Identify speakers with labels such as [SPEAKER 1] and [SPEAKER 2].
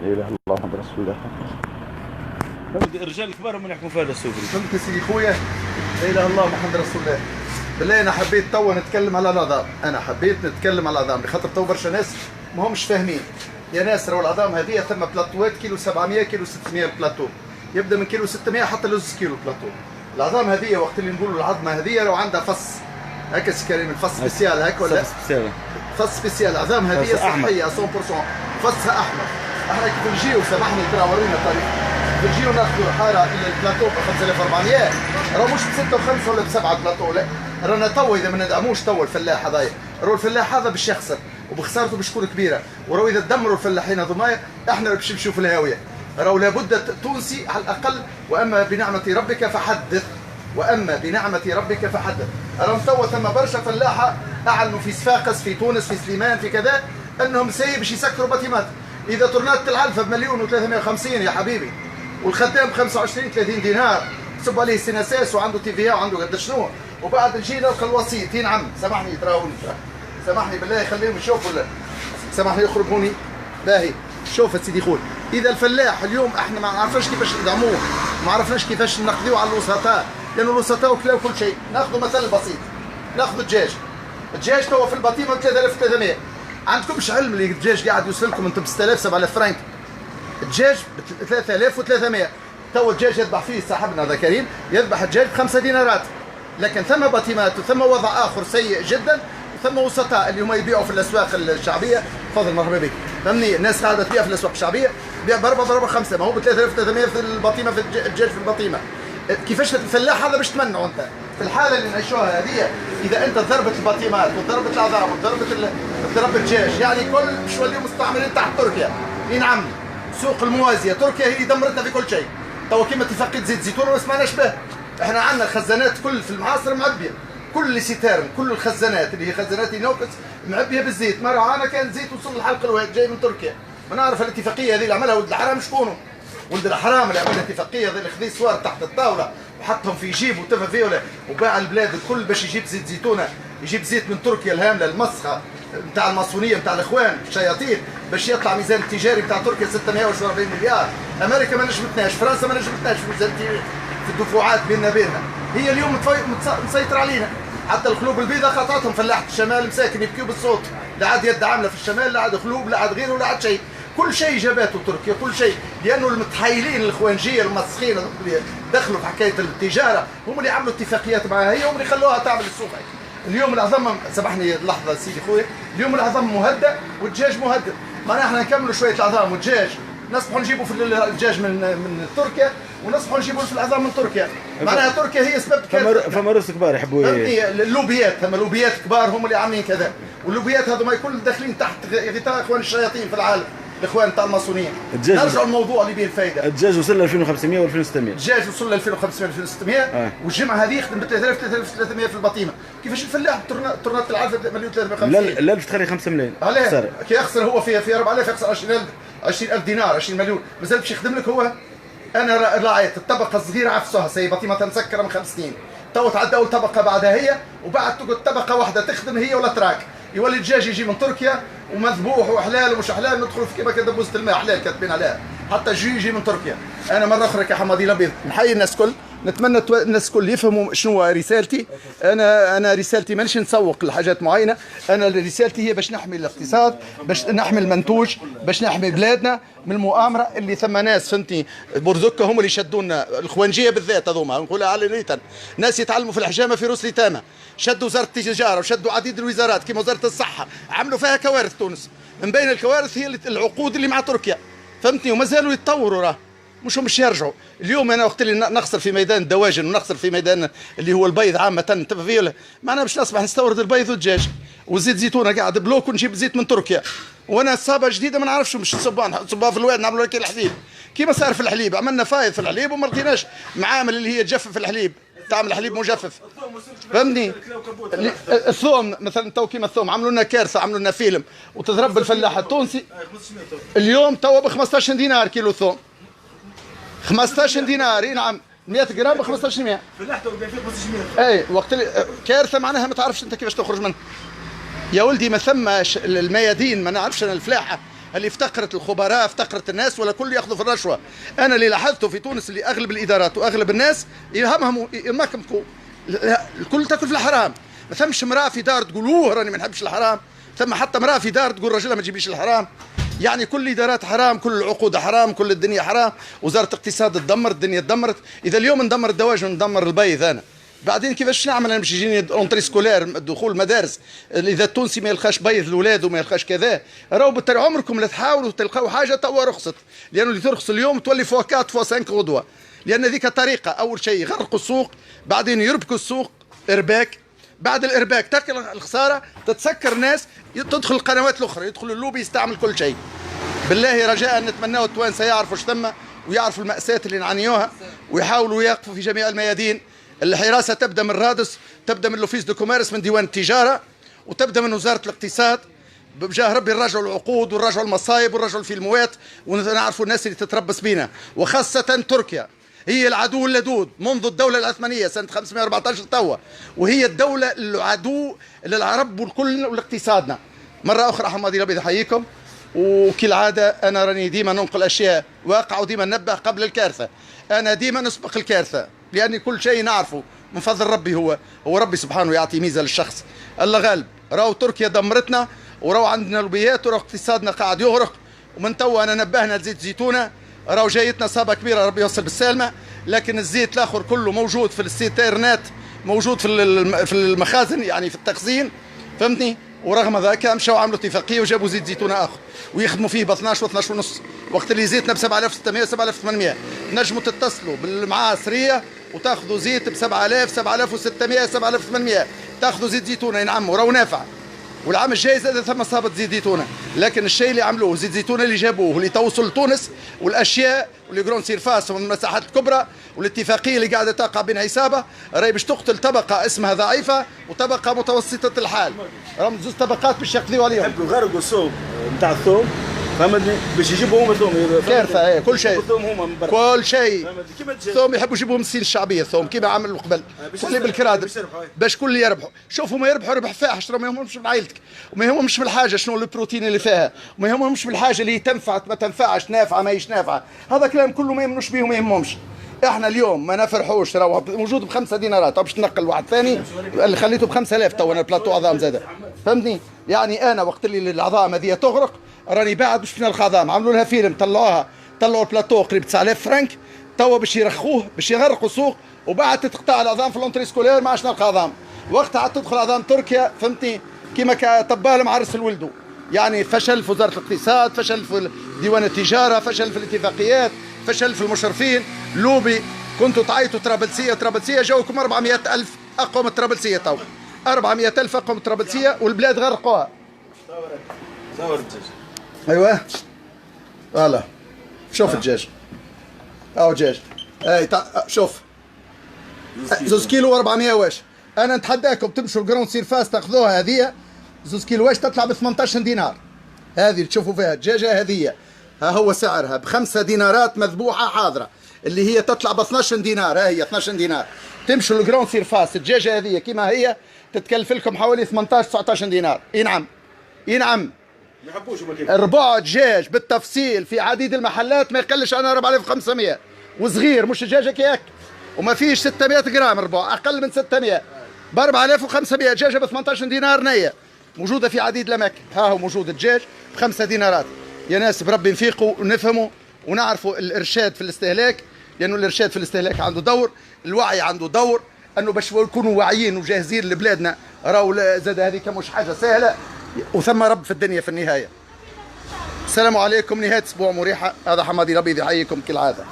[SPEAKER 1] لا اله الا الله محمد رسول الله.
[SPEAKER 2] الرجال الكبار هم اللي يحكموا في هذا السوق.
[SPEAKER 3] فهمت يا سيدي خويا؟ لا اله الا الله محمد رسول الله. بالله انا حبيت توا نتكلم على العظام، انا حبيت نتكلم على العظام بخاطر تو برشا ناس ما همش فاهمين. يا ناس راهو العظام هذه ثم بلاطوات كيلو 700 كيلو 600 البلاطو، يبدا من كيلو 600 حتى لوز كيلو البلاطو. العظام هذه وقت اللي نقولوا العظمه هذه راهو عندها فص هكا سي كريم، الفص سبيسيال هكا ولا فص سبيسيال. العظام هذه صحيه 100%، فصها احمر. احنا كيف نجيو سامحني ترى ورينا الطريق، نجيو ناخذوا حاره الى البلاطو ب 5400 راه مش ب 6 و5 ولا ب 7 البلاطو، لا رانا توا اذا ما ندعموش توا الفلاح هذايا، راهو الفلاح هذا باش يخسر وبخسارته باش تكون كبيره، وراهو اذا دمروا الفلاحين هذوما احنا باش نمشيو في الهاويه. راهو لابد تونسي على الاقل، واما بنعمه ربك فحدث، واما بنعمه ربك فحدث. راهم توا ثم برشا فلاحه اعلنوا في صفاقس في تونس في سليمان في كذا انهم سي باش يسكروا بطيمات. اذا طرنات العلفه بمليون و350 يا حبيبي، والخدام ب 25 30 دينار تصب عليه سي اس اس وعنده تي في وعنده قد شنو، وبعد نجي نلقى الوسيط ينعم. سامحني تراوني، سامحني بالله خليهم يشوفوا، سامحني يخرج هوني باهي. شوف يا سيدي خويا، اذا الفلاح اليوم احنا ما عرفناش كيفاش ندعموه، ما عرفناش كيفاش نقضيوه على الوسطاء، لانه الوسطاء وكلاو كل شيء. ناخذ مثل بسيط، ناخذ الدجاج. الدجاج توا في البطيمه 3300. عندكمش علم اللي الدجاج قاعد يوصل لكم انتم ب 6000 7000 فرنك. الدجاج ب 3300. تو الدجاج يذبح فيه صاحبنا هذا كريم، يذبح الدجاج ب5 دينارات. لكن ثم بطيمات وثم وضع اخر سيء جدا، وثم وسطاء اللي هم يبيعوا في الاسواق الشعبيه. تفضل مرحبا بك. فهمني الناس قاعده تبيع في الاسواق الشعبيه، بيع ضربه 5، ما هو ب 3300 في البطيمه، في الدجاج في البطيمه. كيفاش الفلاح هذا باش تمنعه انت؟ في الحاله اللي نعيشوها هذه، اذا انت ضربت البطيمات وضربت العظام وضربت الدجاج، يعني كل باش نوليو مستعمرين تحت تركيا. اي نعم، سوق الموازيه تركيا هي دمرتنا في كل شيء. توا كيما اتفاقيه زيت زيتون ما سمعناش به. احنا عندنا الخزانات كل في المعاصر معبيه، كل سيتارن كل الخزانات اللي هي خزانات اينوكس معبيه بالزيت. مره عانا كان زيت وصل لحلق الواد جاي من تركيا. ما نعرف الاتفاقيه هذه اللي عملها ولد الحرام شكونه؟ ولد الحرام اللي عمل الاتفاقيه هذه اللي خذي صور تحت الطاوله وحطهم في جيب وتفى فيه وباع البلاد الكل باش يجيب زيت زيتونه، يجيب زيت من تركيا الهامله المسخه نتاع الماسونيه نتاع الاخوان الشياطين، باش يطلع ميزان التجاري نتاع تركيا 640 مليار. امريكا ما نجمتناش، فرنسا ما نجمتناش في ميزان في الدفعات بيننا. هي اليوم مسيطر علينا. حتى القلوب البيضاء خطاتهم فلاحة الشمال مساكن يبكيوا بالصوت، لا عاد يد عامله في الشمال، لا عاد قلوب، لا عاد غيره، ولا عاد شيء. كل شيء جابته تركيا، كل شيء، لانه المتحايلين الاخوانجيه المسخين اللي دخلوا في حكايه التجاره هم اللي عملوا اتفاقيات معها هي، هم اللي خلوها تعمل السوق. اليوم العظام سامحني لحظه سيدي خويا، اليوم العظام مهدد والدجاج مهدد. معناها احنا نكملوا شويه العظام والدجاج، نصبحوا نجيبوا في الدجاج من تركيا، ونصبحوا نجيبوا في العظام من تركيا. معناها تركيا هي سبب كارثه.
[SPEAKER 1] فما روس كبار يحبوا
[SPEAKER 3] اللوبيات، ثم لوبيات كبار هم اللي عاملين كذا، واللوبيات هذوما الكل داخلين تحت غطاء اخوان الشياطين في العالم، الاخوان تاع الماسونيه. نرجعوا للموضوع اللي به الفايده.
[SPEAKER 1] الدجاج وصل ل 2500 و2600.
[SPEAKER 3] الدجاج وصل ل 2500 2600 والجمعه هذه خدم ب 3300 في البطيمه. كيفاش الفلاح طرنات العلفه مليون 350؟
[SPEAKER 1] لا باش تخلي 5 ملايين.
[SPEAKER 3] علاه؟ كي يخسر هو في 4000 يخسر 20000 دينار، 20 مليون، مازال باش يخدم لك هو. انا راعيت الطبقه الصغيره عفسوها سي بطيمه مسكره من 5 سنين، تو تعدى اول طبقه بعدها هي، وبعد تقعد طبقه واحده تخدم هي ولا تراك. يولي الدجاج يجي من تركيا ومذبوح وحلال ومش حلال، ندخلوا في كيما كذا بوزة الماء حلال كاتبين عليها، حتى يجي من تركيا. انا مره اخرى كحمادي الابيض نحيي الناس الكل، نتمنى الناس الكل يفهموا شنو رسالتي. انا رسالتي مانيش نسوق لحاجات معينه، انا رسالتي هي باش نحمي الاقتصاد، باش نحمي المنتوج، باش نحمي بلادنا من المؤامره اللي ثم ناس فهمتني برزقه هم اللي شدونا، الاخوانجيه بالذات هذوما نقولها علنيا، ناس يتعلموا في الحجامه في روس ليتاما، شدوا وزاره التجاره وشدوا عديد الوزارات كما وزاره الصحه، عملوا فيها كوارث تونس. من بين الكوارث هي العقود اللي مع تركيا فهمتني، وما زالوا يتطوروا راه مش يرجعوا. اليوم انا وقت اللي نخسر في ميدان الدواجن ونخسر في ميدان اللي هو البيض عامه تفضيله، معنا باش نصبح نستورد البيض والدجاج والزيت زيتونه قاعد بلوك ونجيب زيت من تركيا، وانا صابه جديده ما نعرفش مش نصبها في الواد نعملوا لك الحليب كيما صار في الحليب. عملنا فايض في الحليب وما لقيناش معامل اللي هي تجفف الحليب، تعمل حليب مجفف فهمني. الثوم مثلا تو كيما الثوم عملوا لنا كارثه، عملوا لنا فيلم وتضرب الفلاح التونسي. اليوم تو ب 15 دينار كيلو ثوم، 15 دينار. اي نعم 100 جرام ب 1500.
[SPEAKER 2] فلاح تو بيع فيه 1500.
[SPEAKER 3] اي وقت كارثه معناها ما تعرفش انت كيفاش تخرج منها. يا ولدي ما ثم الميادين، ما نعرفش انا الفلاحه اللي افتقرت الخبراء، افتقرت الناس، ولا كل ياخذوا في الرشوه. انا اللي لاحظته في تونس اللي اغلب الادارات واغلب الناس يهمهم يمكمكوا الكل تاكل في الحرام. ما ثمش امراه في دار تقول اوه راني ما نحبش الحرام، ثم حتى امراه في دار تقول راجلها ما تجيبليش الحرام. يعني كل الادارات حرام، كل العقود حرام، كل الدنيا حرام. وزاره الاقتصاد تدمر، الدنيا تدمرت. اذا اليوم ندمر الدواجن ندمر البيض انا، بعدين كيفاش نعمل؟ انا باش يجيني اونتري سكولير دخول المدارس، اذا التونسي ما يلقاش بيض الاولاد وما يلقاش كذا. راهو بالتالي عمركم لا تحاولوا تلقاو حاجه توا رخصت، لانه اللي ترخص اليوم تولي فوا 4 فوا 5 غدوه، لان ذيك طريقه. اول شيء يغرقوا السوق، بعدين يربكوا السوق ارباك، بعد الارباك تاكل الخساره، تتسكر الناس، تدخل القنوات الاخرى، يدخل اللوبي يستعمل كل شيء. بالله رجاء نتمناه التوانسه يعرفوا ايش ثم، ويعرفوا المأساة اللي نعانيوها، ويحاولوا يقفوا في جميع الميادين. الحراسه تبدا من رادس، تبدا من لوفيس دو كوميرس، من ديوان التجاره، وتبدا من وزاره الاقتصاد. بجاه ربي نراجعوا العقود ونراجعوا المصايب ونراجعوا الفيلموات، ونعرفوا الناس اللي تتربص بينا. وخاصه تركيا هي العدو اللدود منذ الدولة العثمانية سنة 514 توا، وهي الدولة العدو للعرب والكل ولاقتصادنا. مرة أخرى حمادي ربي يحييكم، وكالعادة أنا راني ديما ننقل أشياء واقعة، وديما ننبه قبل الكارثة. أنا ديما نسبق الكارثة، لأن كل شيء نعرفه من فضل ربي. هو ربي سبحانه يعطي ميزة للشخص. الله غالب. راهو تركيا دمرتنا، وراهو عندنا لوبيات، وراهو اقتصادنا قاعد يغرق. ومن توا أنا نبهنا لزيت زيتونة، راهو جايتنا إصابة كبيرة، ربي يوصل بالسالمة. لكن الزيت الآخر كله موجود في السيتيرنات، موجود في المخازن، يعني في التخزين، فهمتني. ورغم ذلك مشاو عملوا اتفاقيه وجابوا زيت زيتونه اخر ويخدموا فيه ب 12 و 12 ونص، وقت اللي زيتنا ب 7600 7800. نجموا تتصلوا بالمعاه سريه وتاخذوا زيت ب 7000 7600 7800، تاخذوا زيت زيتونه ينعموا، راهو نافع. والعام الجاي زاد ثم صابت زيت زيتونه. لكن الشيء اللي عملوه زيت زيتونه اللي جابوه واللي توصل لتونس، والاشياء واللي جرون سيرفاس والمساحات الكبرى، والاتفاقيه اللي قاعده تقع بين عصابه راهي باش تقتل طبقه اسمها ضعيفه وطبقه متوسطه الحال. راهم زوج طبقات باش يقضيوا عليهم.
[SPEAKER 2] يحبوا يغرقوا السوق نتاع الثوم، فهمتني، باش يجيبوا هما ثوم.
[SPEAKER 3] كارثه. كل شيء
[SPEAKER 2] الثوم هما من برا،
[SPEAKER 3] كل شيء. الثوم يحبوا يجيبوا من الصين الشعبيه، الثوم كيما عملوا قبل كل بالكراد باش كل يربحوا. شوفوا ما يربحوا ربح فاحش، ما يهمهمش من عائلتك، وما يهمهمش من الحاجه شنو البروتين اللي فيها، وما يهمهمش من الحاجه اللي تنفع ما تنفعش، نافعه ما هيش نافعه. هذا كلام كله ما يمنوش به وما يهمهمش. احنا اليوم ما نفرحوش، راهو موجود ب5 دينارات، باش تنقل واحد ثاني اللي خليته ب5000 تو. انا البلاطو عظام زاده، فهمتني. يعني انا وقت اللي العظام هذه تغرق راني باعد باش نلقى عظام. عملوا لها فيلم، طلعوا البلاطو قريب 9000 فرنك توا باش يرخوه، باش يغرقوا السوق، وبعد تتقطع العظام في لونتري سكولير ما عادش نلقى عظام. وقتها عاد تدخل عظام تركيا، فهمتني، كيما طبال معرس الولدو. يعني فشل في وزاره الاقتصاد، فشل في ديوان التجاره، فشل في الاتفاقيات، فشل في المشرفين. لوبي كنتوا تعيطوا طرابلسيه جاوكم 400,000 اقوى من الطرابلسيه تو، 400,000 اقوى من الطرابلسيه، والبلاد غرقوها.
[SPEAKER 2] صور الدجاج.
[SPEAKER 3] ايوه فوالا، شوف الدجاج، اهو دجاج. اي شوف، زوز كيلو 400 واش. انا نتحداكم تمشوا الجراوند سيرفاس تاخذوها هذه زوز كيلو واش تطلع ب 18 دينار. هذه اللي تشوفوا فيها الدجاجه هذه، ها هو سعرها ب5 دينارات مذبوحه حاضره، اللي هي تطلع ب 12 دينار. ها هي 12 دينار. تمشوا الجراوند سيرفاس الدجاجه هذه كيما هي تتكلف لكم حوالي 18 19 دينار. اي نعم، اي نعم.
[SPEAKER 2] ما يحبوش
[SPEAKER 3] ربع دجاج بالتفصيل في عديد المحلات ما يقلش عن 4500، وصغير مش دجاجه كيك، وما فيش 600 جرام، ربع اقل من 600 ب 4500. دجاجه ب 18 دينار نيه، موجوده في عديد الاماكن. ها هو موجود الدجاج ب5 دينارات. يا ناس بربي نفيقوا ونفهموا ونعرفوا الارشاد في الاستهلاك، لانه الارشاد في الاستهلاك عنده دور، الوعي عنده دور، انه باش نكونوا واعيين وجاهزين لبلادنا. راهو زاد هذيك مش حاجه سهله، وثم رب في الدنيا في النهايه. السلام عليكم، نهايه اسبوع مريحه. هذا حمادي الابيض يحييكم كالعاده.